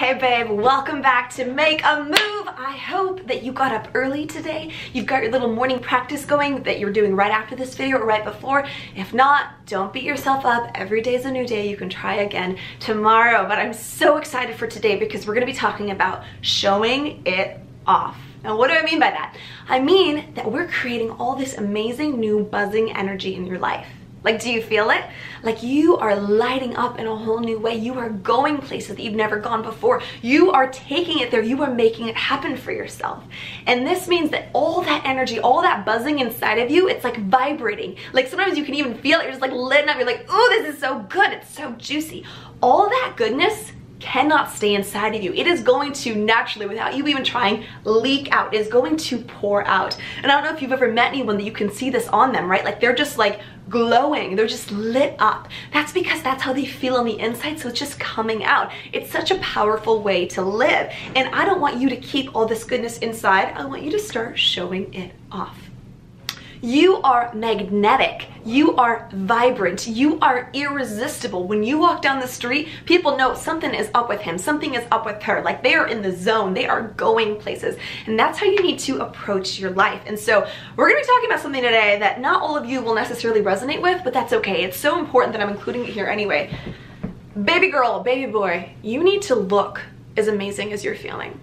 Hey babe, welcome back to Make a Move. I hope that you got up early today. You've got your little morning practice going that you're doing right after this video or right before. If not, don't beat yourself up. Every day is a new day. You can try again tomorrow. But I'm so excited for today because we're going to be talking about showing it off. Now, what do I mean by that? I mean that we're creating all this amazing new buzzing energy in your life. Like, do you feel it? Like you are lighting up in a whole new way. You are going places that you've never gone before. You are taking it there. You are making it happen for yourself. And this means that all that energy, all that buzzing inside of you, it's like vibrating. Like sometimes you can even feel it. You're just like lit up. You're like, oh, this is so good. It's so juicy. All that goodness cannot stay inside of you. It is going to naturally, without you even trying, leak out. It is going to pour out. And I don't know if you've ever met anyone that you can see this on them, right? Like they're just like glowing. They're just lit up. That's because that's how they feel on the inside. So it's just coming out. It's such a powerful way to live. And I don't want you to keep all this goodness inside. I want you to start showing it off. You are magnetic. You are vibrant. You are irresistible. When you walk down the street, people know something is up with him. Something is up with her. Like they are in the zone. They are going places. And that's how you need to approach your life. And so we're going to be talking about something today that not all of you will necessarily resonate with, but that's okay. It's so important that I'm including it here anyway. Baby girl, baby boy, you need to look as amazing as you're feeling.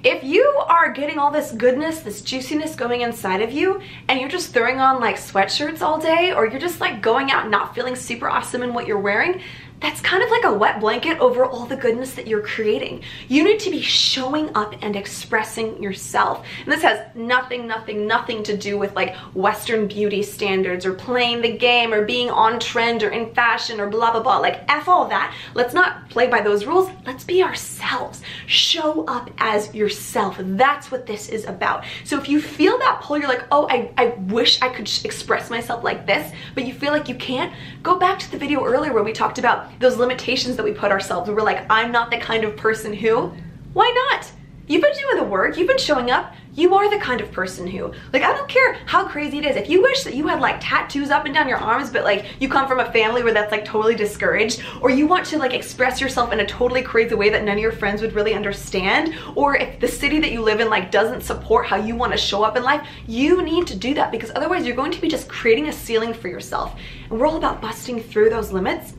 If you are getting all this goodness, this juiciness going inside of you, and you're just throwing on like sweatshirts all day, or you're just like going out not feeling super awesome in what you're wearing, that's kind of like a wet blanket over all the goodness that you're creating. You need to be showing up and expressing yourself. And this has nothing to do with like Western beauty standards or playing the game or being on trend or in fashion or blah, blah, blah. Like F all that. Let's not play by those rules. Let's be ourselves. Show up as yourself. That's what this is about. So if you feel that pull, you're like, oh, I wish I could express myself like this, but you feel like you can't, go back to the video earlier where we talked about those limitations that we put ourselves. We're like, I'm not the kind of person who. Why not? You've been doing the work. You've been showing up. You are the kind of person who. Like, I don't care how crazy it is. If you wish that you had like tattoos up and down your arms, but like you come from a family where that's like totally discouraged, or you want to like express yourself in a totally crazy way that none of your friends would really understand, or if the city that you live in like doesn't support how you want to show up in life, you need to do that, because otherwise you're going to be just creating a ceiling for yourself. And we're all about busting through those limits.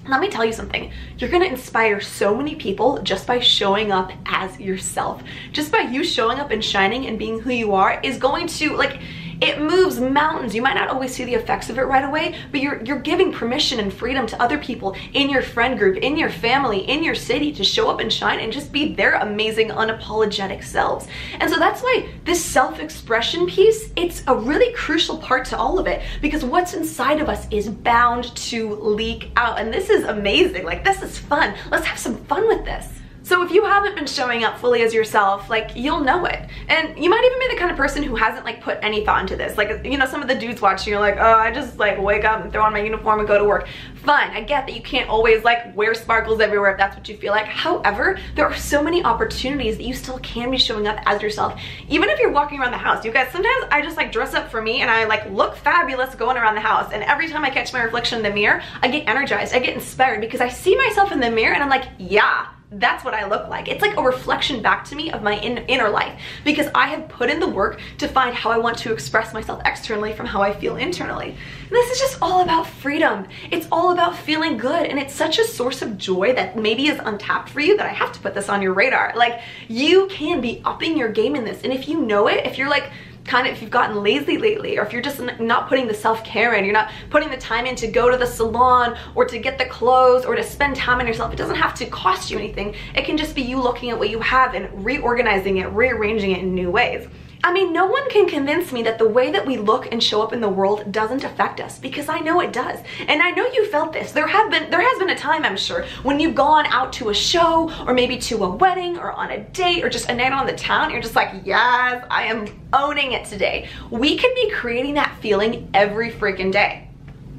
Let me tell you something. You're going to inspire so many people just by showing up as yourself. Just by you showing up and shining and being who you are is going to, like, it moves mountains. You might not always see the effects of it right away, but you're giving permission and freedom to other people in your friend group, in your family, in your city to show up and shine and just be their amazing, unapologetic selves. And so that's why this self-expression piece, it's a really crucial part to all of it, because what's inside of us is bound to leak out. And this is amazing. Like, this is fun. Let's have some fun with this. So if you haven't been showing up fully as yourself, like, you'll know it. And you might even be the kind of person who hasn't like put any thought into this. Like, you know, some of the dudes watching, you're like, oh, I just like wake up and throw on my uniform and go to work. Fine, I get that you can't always like wear sparkles everywhere if that's what you feel like. However, there are so many opportunities that you still can be showing up as yourself. Even if you're walking around the house. You guys, sometimes I just like dress up for me and I like look fabulous going around the house. And every time I catch my reflection in the mirror, I get energized, I get inspired, because I see myself in the mirror and I'm like, yeah, that's what I look like. It's like a reflection back to me of my inner life, because I have put in the work to find how I want to express myself externally from how I feel internally. And this is just all about freedom. It's all about feeling good, and it's such a source of joy that maybe is untapped for you that I have to put this on your radar. Like, you can be upping your game in this, and if you know it, if you're like, kind of, if you've gotten lazy lately, or if you're just not putting the self-care in, you're not putting the time in to go to the salon or to get the clothes or to spend time on yourself, it doesn't have to cost you anything. It can just be you looking at what you have and reorganizing it, rearranging it in new ways. I mean, no one can convince me that the way that we look and show up in the world doesn't affect us, because I know it does. And I know you felt this. There has been a time, I'm sure, when you've gone out to a show or maybe to a wedding or on a date or just a night on the town, you're just like, yes, I am owning it today. We can be creating that feeling every freaking day.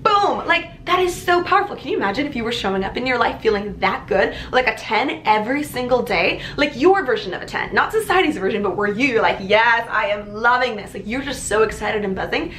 Boom! Like, that is so powerful. Can you imagine if you were showing up in your life feeling that good, like a 10 every single day? Like your version of a 10, not society's version, but where you're like, yes, I am loving this. Like, you're just so excited and buzzing.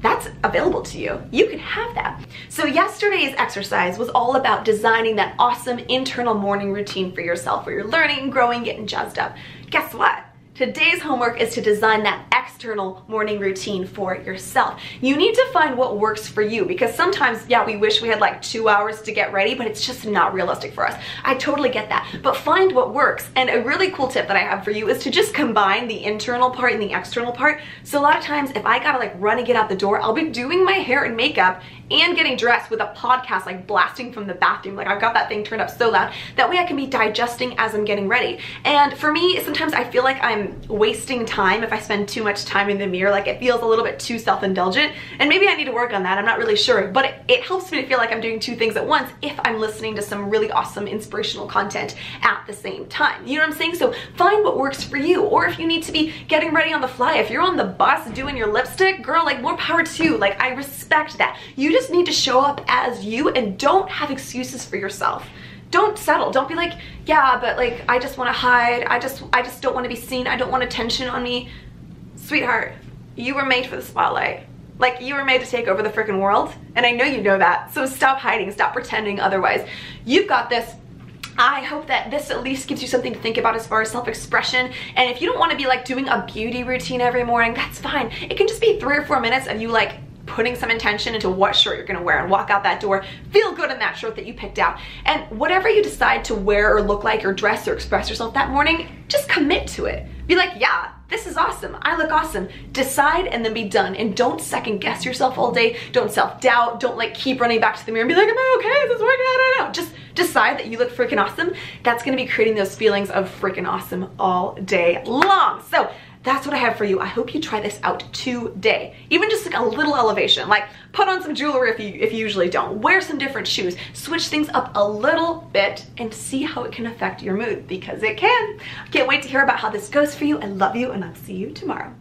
that's available to you. You can have that. So yesterday's exercise was all about designing that awesome internal morning routine for yourself where you're learning, growing, getting jazzed up. Guess what? Today's homework is to design that external morning routine for yourself. You need to find what works for you, because sometimes, yeah, we wish we had like 2 hours to get ready, but it's just not realistic for us. I totally get that, but find what works. And a really cool tip that I have for you is to just combine the internal part and the external part. So a lot of times if I gotta like run and get out the door, I'll be doing my hair and makeup and getting dressed with a podcast like blasting from the bathroom. Like I've got that thing turned up so loud. That way I can be digesting as I'm getting ready. And for me, sometimes I feel like I'm wasting time if I spend too much time in the mirror. Like it feels a little bit too self-indulgent, and maybe I need to work on that. I'm not really sure, but it helps me to feel like I'm doing two things at once if I'm listening to some really awesome inspirational content at the same time. You know what I'm saying? So find what works for you. Or if you need to be getting ready on the fly, if you're on the bus doing your lipstick, girl, like more power to you. Like I respect that. You just need to show up as you and don't have excuses for yourself. Don't settle. Don't be like, yeah, but like I just want to hide. I just don't want to be seen. I don't want attention on me. Sweetheart, you were made for the spotlight. Like you were made to take over the freaking world, and I know you know that. So stop hiding, stop pretending otherwise. You've got this. I hope that this at least gives you something to think about as far as self-expression. And if you don't want to be like doing a beauty routine every morning, that's fine. It can just be 3 or 4 minutes of you like putting some intention into what shirt you're gonna wear and walk out that door, feel good in that shirt that you picked out. And whatever you decide to wear or look like or dress or express yourself that morning, just commit to it. Be like, yeah, this is awesome. I look awesome. Decide and then be done. And don't second guess yourself all day. Don't self-doubt. Don't like keep running back to the mirror and be like, am I okay? Is this working? I don't know. Just decide that you look freaking awesome. That's gonna be creating those feelings of freaking awesome all day long. So that's what I have for you. I hope you try this out today. Even just like a little elevation, like put on some jewelry if you usually don't. Wear some different shoes. Switch things up a little bit and see how it can affect your mood, because it can. I can't wait to hear about how this goes for you. I love you, and I'll see you tomorrow.